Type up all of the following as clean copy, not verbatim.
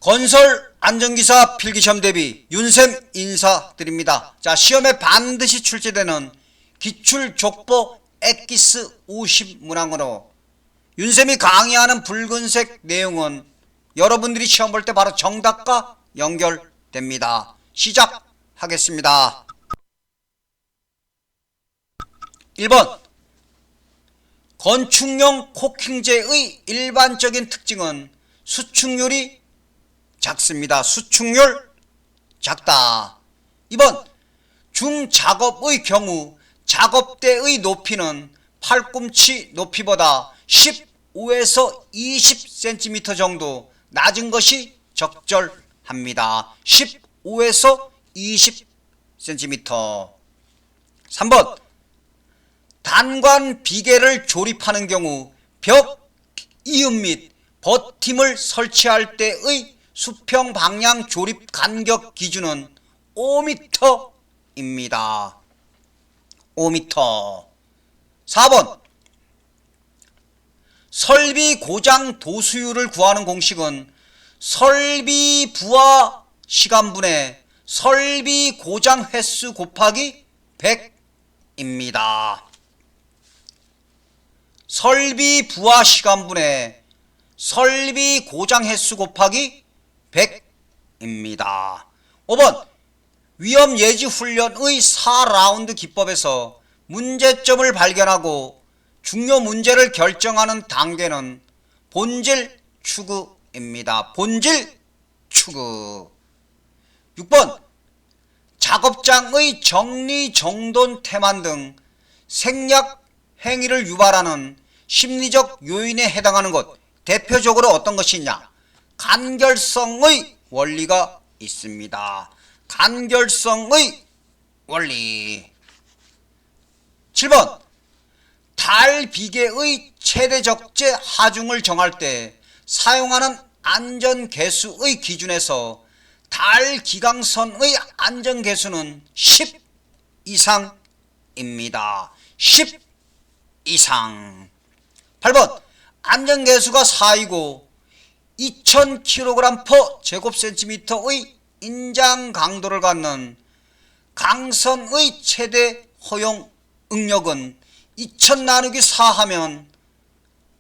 건설 안전기사 필기시험 대비 윤쌤 인사드립니다. 자, 시험에 반드시 출제되는 기출족보 엑기스 50문항으로 윤쌤이 강의하는 붉은색 내용은 여러분들이 시험 볼 때 바로 정답과 연결됩니다. 시작하겠습니다. 1번 건축용 코킹제의 일반적인 특징은 수축률이 작습니다. 수축률 작다. 2번 중작업의 경우 작업대의 높이는 팔꿈치 높이보다 15에서 20cm 정도 낮은 것이 적절합니다. 15에서 20cm. 3번 단관 비계를 조립하는 경우 벽 이음 및 버팀을 설치할 때의 수평 방향 조립 간격 기준은 5m입니다. 5m. 4번 설비 고장 도수율을 구하는 공식은 설비 부하 시간분의 설비 고장 횟수 곱하기 100입니다. 설비 부하 시간분의 설비 고장 횟수 곱하기 100입니다. 5번 위험 예지 훈련의 4라운드 기법에서 문제점을 발견하고 중요 문제를 결정하는 단계는 본질 추구입니다. 본질 추구. 6번 작업장의 정리정돈 태만 등 생략 행위를 유발하는 심리적 요인에 해당하는 것, 대표적으로 어떤 것이 있냐? 간결성의 원리가 있습니다. 간결성의 원리. 7번 달비계의 최대 적재 하중을 정할 때 사용하는 안전계수의 기준에서 달기강선의 안전계수는 10 이상입니다. 10 이상. 8번 안전계수가 4이고 2000kg/제곱센티미터의 인장 강도를 갖는 강선의 최대 허용 응력은 2000 나누기 4 하면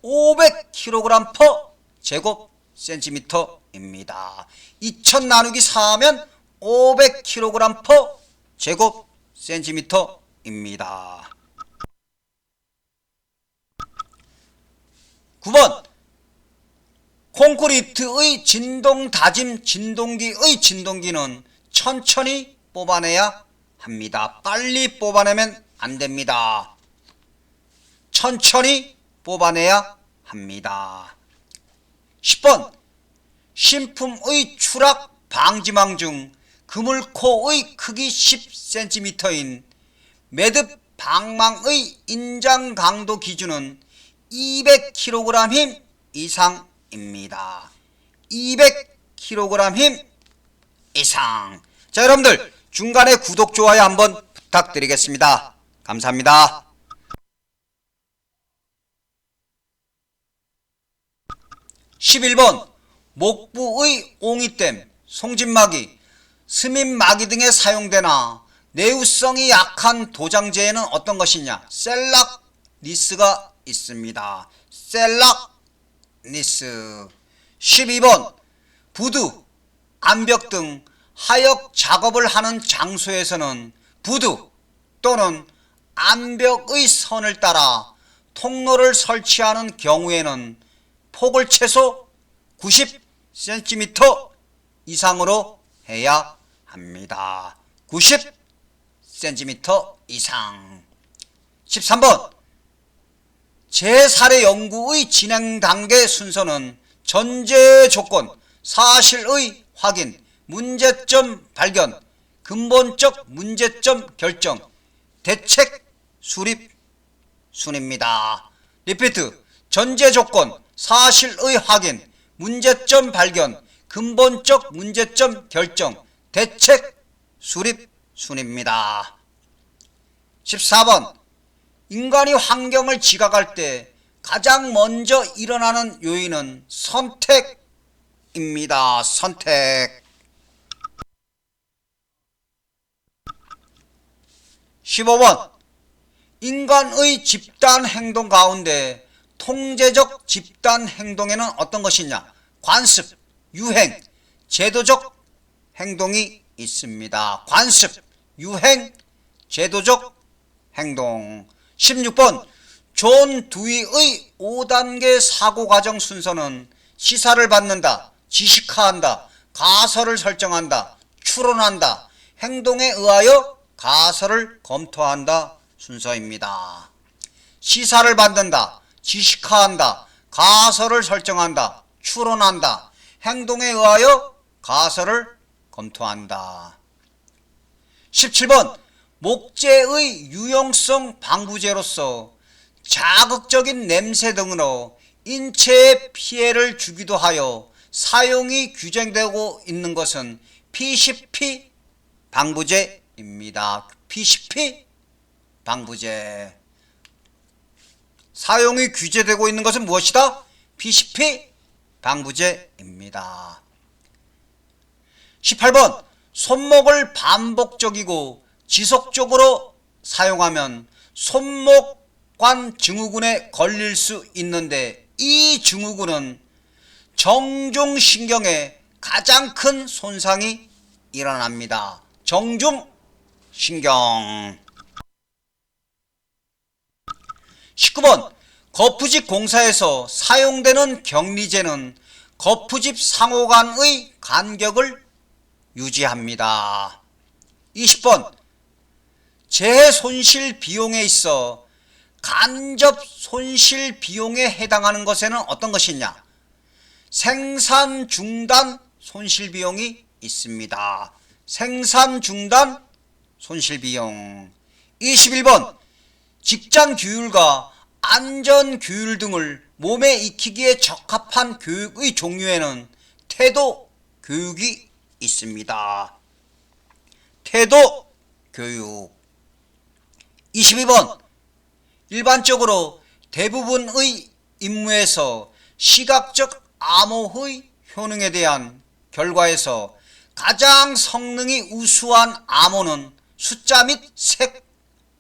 500kg/제곱센티미터입니다. 2000 나누기 4 하면 500kg/제곱센티미터입니다. 9번 콘크리트의 진동 다짐 진동기의 진동기는 천천히 뽑아내야 합니다. 빨리 뽑아내면 안됩니다. 천천히 뽑아내야 합니다. 10번 신품의 추락 방지망 중 그물코의 크기 10cm인 매듭 방망의 인장 강도 기준은 200kg 힘 이상입니다. 200kg 힘 이상. 자, 여러분들 중간에 구독, 좋아요 한번 부탁드리겠습니다. 감사합니다. 11번 목부의 옹이댐, 송진마기, 스민마기 등에 사용되나 내우성이 약한 도장재에는 어떤 것이냐? 셀락니스가 있습니다. 셀락니스. 12번 부두, 암벽 등 하역 작업을 하는 장소에서는 부두 또는 암벽의 선을 따라 통로를 설치하는 경우에는 폭을 최소 90cm 이상으로 해야 합니다. 90cm 이상. 13번 재사례 연구의 진행 단계 순서는 전제 조건, 사실의 확인, 문제점 발견, 근본적 문제점 결정, 대책 수립 순입니다. 리피트. 전제 조건, 사실의 확인, 문제점 발견, 근본적 문제점 결정, 대책 수립 순입니다. 14번 인간이 환경을 지각할 때 가장 먼저 일어나는 요인은 선택 입니다. 선택. 15번 인간의 집단 행동 가운데 통제적 집단 행동에는 어떤 것이 있냐? 관습, 유행, 제도적 행동이 있습니다. 관습, 유행, 제도적 행동. 16번 존 두이의 5단계 사고과정 순서는 시사를 받는다, 지식화한다, 가설을 설정한다, 추론한다, 행동에 의하여 가설을 검토한다 순서입니다. 시사를 받는다, 지식화한다, 가설을 설정한다, 추론한다, 행동에 의하여 가설을 검토한다. 17번 목재의 유용성 방부제로서 자극적인 냄새 등으로 인체에 피해를 주기도 하여 사용이 규정되고 있는 것은 PCP 방부제입니다. PCP 방부제. 사용이 규제되고 있는 것은 무엇이다? PCP 방부제입니다. 18번 손목을 반복적이고 지속적으로 사용하면 손목관 증후군에 걸릴 수 있는데 이 증후군은 정중신경에 가장 큰 손상이 일어납니다. 정중신경. 19번 거푸집 공사에서 사용되는 격리제는 거푸집 상호 간의 간격을 유지합니다. 20번 재해 손실 비용에 있어 간접 손실 비용에 해당하는 것에는 어떤 것이 있냐? 생산 중단 손실 비용이 있습니다. 생산 중단 손실 비용. 21번 직장 규율과 안전 규율 등을 몸에 익히기에 적합한 교육의 종류에는 태도 교육이 있습니다. 태도 교육. 22번 일반적으로 대부분의 임무에서 시각적 암호의 효능에 대한 결과에서 가장 성능이 우수한 암호는 숫자 및 색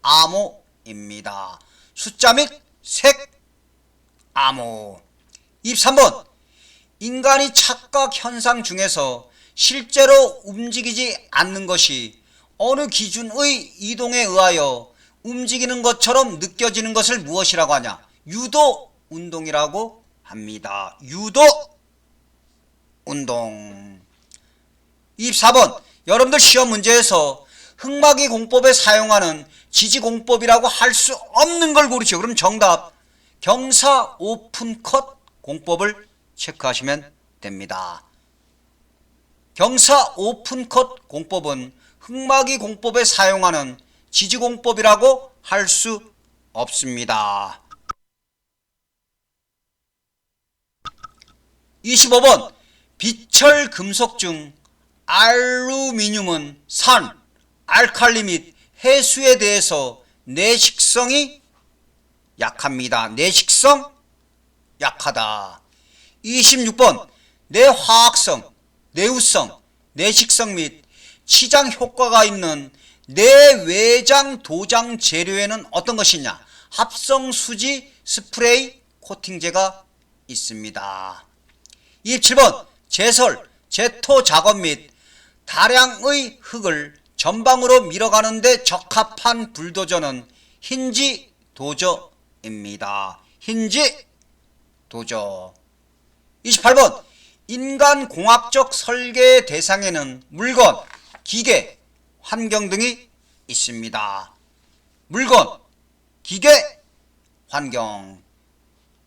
암호입니다. 숫자 및 색 암호. 23번 인간이 착각 현상 중에서 실제로 움직이지 않는 것이 어느 기준의 이동에 의하여 움직이는 것처럼 느껴지는 것을 무엇이라고 하냐? 유도 운동이라고 합니다. 유도 운동. 24번 여러분들 시험 문제에서 흑마기 공법에 사용하는 지지공법이라고 할 수 없는 걸 고르시오. 그럼 정답 경사 오픈컷 공법을 체크하시면 됩니다. 경사 오픈컷 공법은 흑마기 공법에 사용하는 지지공법이라고 할 수 없습니다. 25번 비철 금속 중 알루미늄은 산, 알칼리 및 해수에 대해서 내식성이 약합니다. 내식성 약하다. 26번 내화학성, 내우성, 내식성 및 치장 효과가 있는 내외장 도장 재료에는 어떤 것이 있냐? 합성수지 스프레이 코팅제가 있습니다. 27번 제설, 제토 작업 및 다량의 흙을 전방으로 밀어가는 데 적합한 불도저는 힌지 도저입니다. 힌지 도저. 28번 인간공학적 설계 대상에는 물건, 기계, 환경 등이 있습니다. 물건, 기계, 환경.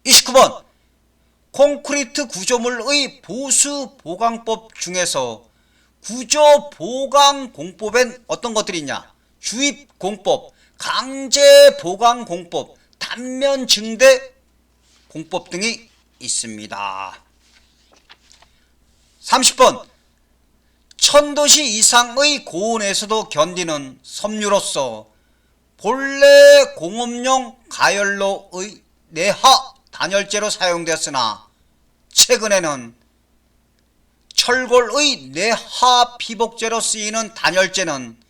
29번 콘크리트 구조물의 보수 보강법 중에서 구조 보강 공법엔 어떤 것들이 있냐? 주입 공법, 강제 보강 공법, 단면 증대 공법 등이 있습니다. 30번 천도시 이상의 고온에서도 견디는 섬유로서 본래 공업용 가열로의 내화 단열재로 사용되었으나 최근에는 철골의 내화 피복제로 쓰이는 단열재는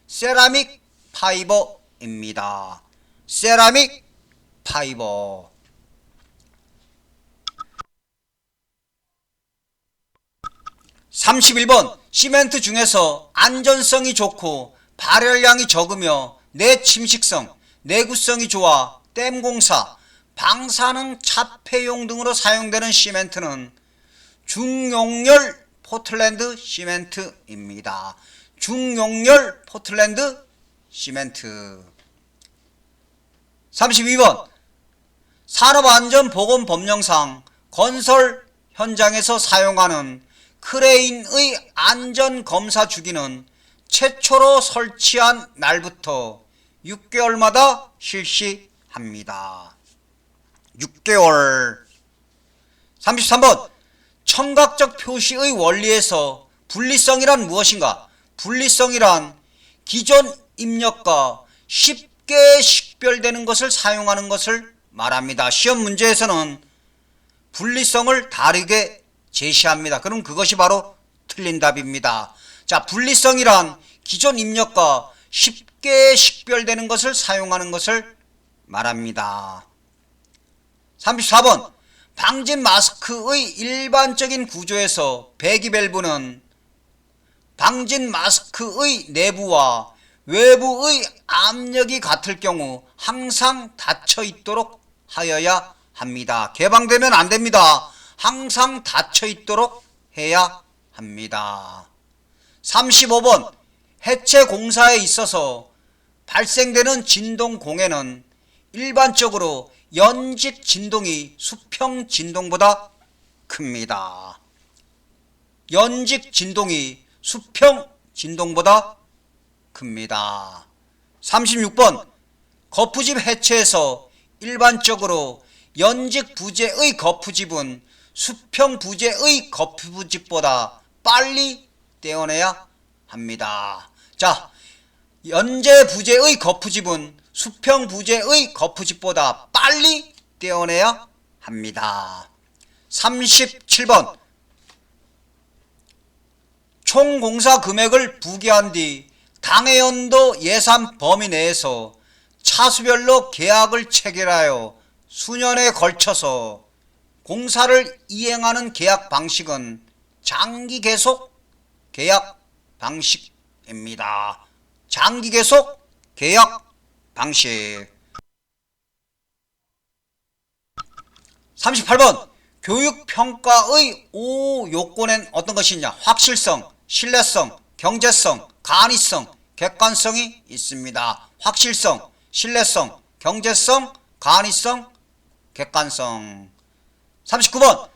세라믹 파이버입니다. 세라믹 파이버. 31번 시멘트 중에서 안전성이 좋고 발열량이 적으며 내침식성, 내구성이 좋아 댐공사, 방사능 차폐용 등으로 사용되는 시멘트는 중용열 포틀랜드 시멘트입니다. 중용열 포틀랜드 시멘트. 32번 산업안전보건법령상 건설 현장에서 사용하는 크레인의 안전검사 주기는 최초로 설치한 날부터 6개월마다 실시합니다. 6개월. 33번 청각적 표시의 원리에서 분리성이란 무엇인가? 분리성이란 기존 입력과 쉽게 식별되는 것을 사용하는 것을 말합니다. 시험 문제에서는 분리성을 다르게 제시합니다. 그럼 그것이 바로 틀린 답입니다. 자, 분리성이란 기존 입력과 쉽게 식별되는 것을 사용하는 것을 말합니다. 34번 방진 마스크의 일반적인 구조에서 배기밸브는 방진 마스크의 내부와 외부의 압력이 같을 경우 항상 닫혀 있도록 하여야 합니다. 개방되면 안 됩니다. 항상 닫혀 있도록 해야 합니다. 35번 해체 공사에 있어서 발생되는 진동 공해는 일반적으로 연직 진동이 수평 진동보다 큽니다. 연직 진동이 수평 진동보다 큽니다. 36번 거푸집 해체에서 일반적으로 연직 부재의 거푸집은 수평 부재의 거푸집보다 빨리 떼어내야 합니다. 자, 연재 부재의 거푸집은 수평 부재의 거푸집보다 빨리 떼어내야 합니다. 37번 총 공사 금액을 부기한 뒤 당해연도 예산 범위 내에서 차수별로 계약을 체결하여 수년에 걸쳐서 공사를 이행하는 계약 방식은 장기 계속 계약 방식입니다. 장기 계속 계약 방식. 38번 교육평가의 5요건엔 어떤 것이 있냐? 확실성, 신뢰성, 경제성, 간이성, 객관성이 있습니다. 확실성, 신뢰성, 경제성, 간이성, 객관성. 39번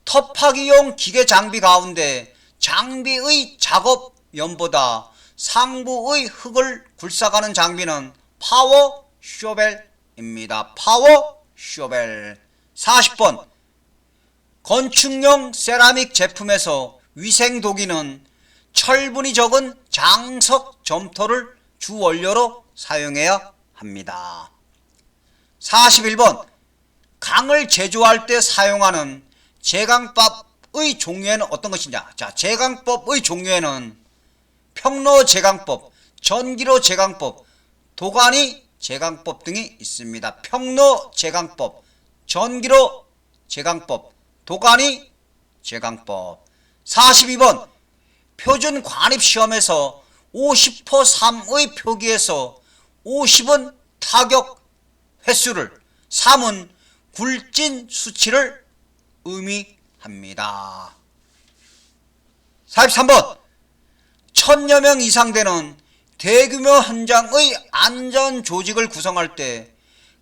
터파기용 기계 장비 가운데 장비의 작업연보다 상부의 흙을 굴삭하는 장비는 파워 쇼벨입니다. 파워 쇼벨. 40번 건축용 세라믹 제품에서 위생도기는 철분이 적은 장석 점토를 주원료로 사용해야 합니다. 41번 강을 제조할 때 사용하는 제강법의 종류에는 어떤 것이냐? 자, 제강법의 종류에는 평로 제강법, 전기로 제강법, 도가니 제강법 등이 있습니다. 평로 제강법, 전기로 제강법, 도가니 제강법. 42번 표준 관입시험에서 50% 3의 표기에서 50은 타격 횟수를, 3은 굴진 수치를 의미합니다. 43번 1000여 명 이상 되는 대규모 현장의 안전 조직을 구성할 때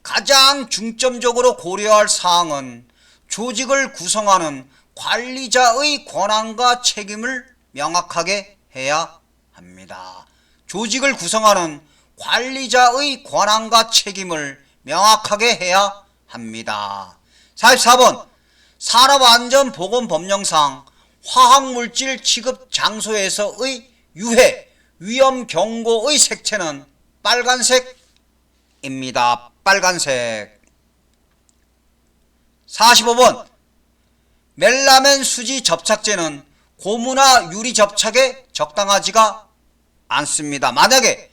가장 중점적으로 고려할 사항은 조직을 구성하는 관리자의 권한과 책임을 명확하게 해야 합니다. 조직을 구성하는 관리자의 권한과 책임을 명확하게 해야 합니다. 44번 산업안전보건법령상 화학물질 취급 장소에서의 유해, 위험 경고의 색채는 빨간색입니다. 빨간색. 45번 멜라멘 수지 접착제는 고무나 유리 접착에 적당하지가 않습니다. 만약에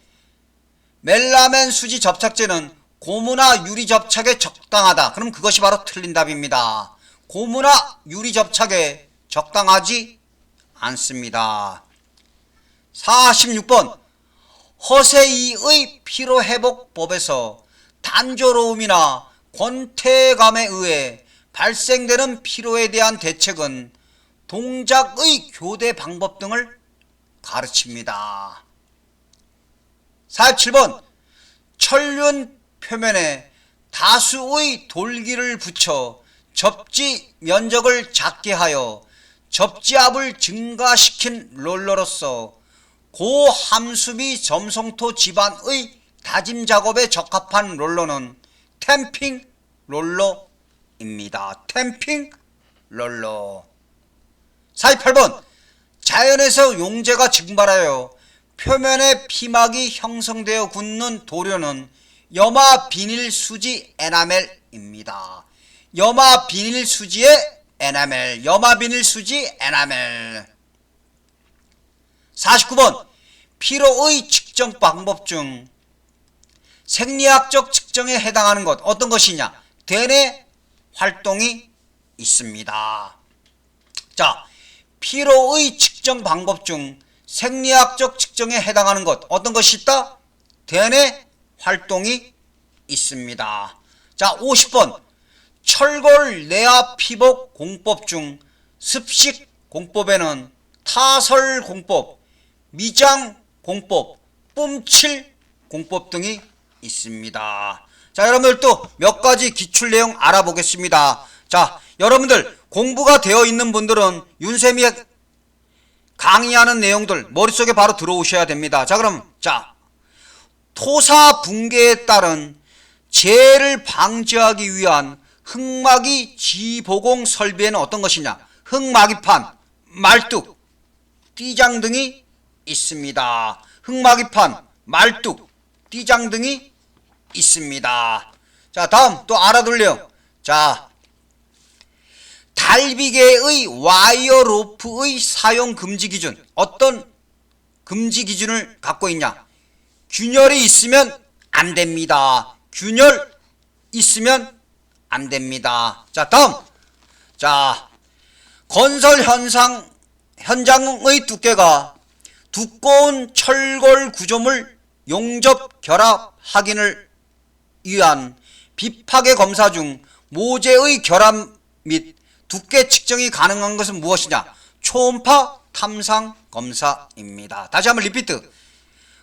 멜라멘 수지 접착제는 고무나 유리 접착에 적당하다. 그럼 그것이 바로 틀린 답입니다. 고무나 유리 접착에 적당하지 않습니다. 46번 허세이의 피로회복법에서 단조로움이나 권태감에 의해 발생되는 피로에 대한 대책은 동작의 교대 방법 등을 가르칩니다. 47번 철륜 표면에 다수의 돌기를 붙여 접지 면적을 작게 하여 접지압을 증가시킨 롤러로서 고함수미 점성토 집안의 다짐 작업에 적합한 롤러는 탬핑 롤러입니다. 탬핑 롤러. 48번 자연에서 용재가 증발하여 표면에 피막이 형성되어 굳는 도료는 염화 비닐 수지 에나멜입니다. 염화 비닐 수지의 에나멜, 염화 비닐 수지 에나멜. 49번 피로의 측정 방법 중 생리학적 측정에 해당하는 것 어떤 것이냐? 대뇌 활동이 있습니다. 자, 피로의 측정 방법 중 생리학적 측정에 해당하는 것 어떤 것이 있다? 대뇌 활동이 있습니다. 자, 50번 철골 내압 피복 공법 중 습식 공법에는 타설 공법, 미장 공법, 뿜칠 공법 등이 있습니다. 자, 여러분들 또 몇 가지 기출 내용 알아보겠습니다. 자, 여러분들 공부가 되어 있는 분들은 윤쌤이 강의하는 내용들 머릿속에 바로 들어오셔야 됩니다. 자, 그럼 토사 붕괴에 따른 재해를 방지하기 위한 흙막이 지보공 설비에는 어떤 것이냐? 흙막이판, 말뚝, 띠장 등이 있습니다. 흙막이판, 말뚝, 띠장 등이 있습니다. 자, 다음 또 알아둘래요. 자, 달비계의 와이어 로프의 사용 금지 기준 어떤 금지 기준을 갖고 있냐? 균열이 있으면 안 됩니다. 균열 있으면 안 됩니다. 자, 다음. 자, 건설 현장의 두께가 두꺼운 철골 구조물 용접 결합 확인을 위한 비파괴 검사 중 모재의 결합 및 두께 측정이 가능한 것은 무엇이냐? 초음파 탐상 검사입니다. 다시 한번 리피트.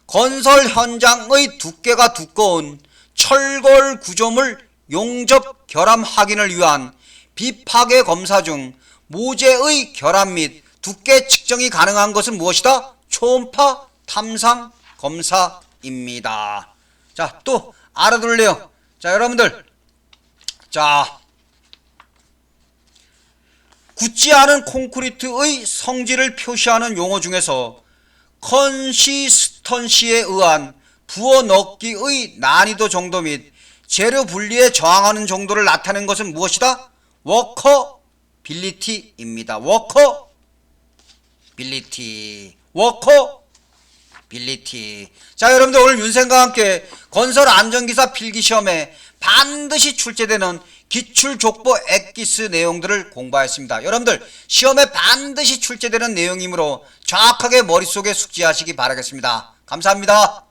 건설 현장의 두께가 두꺼운 철골 구조물 용접 결합 확인을 위한 비파괴 검사 중 모재의 결합 및 두께 측정이 가능한 것은 무엇이다? 초음파 탐상 검사입니다. 자, 또 알아둘래요. 자, 여러분들. 자, 굳지 않은 콘크리트의 성질을 표시하는 용어 중에서 컨시스턴시에 의한 부어 넣기의 난이도 정도 및 재료 분리에 저항하는 정도를 나타내는 것은 무엇이다? 워커빌리티입니다. 워커빌리티. 자, 여러분들 오늘 윤생과 함께 건설 안전기사 필기시험에 반드시 출제되는 기출족보 엑기스 내용들을 공부하였습니다. 여러분들 시험에 반드시 출제되는 내용이므로 정확하게 머릿속에 숙지하시기 바라겠습니다. 감사합니다.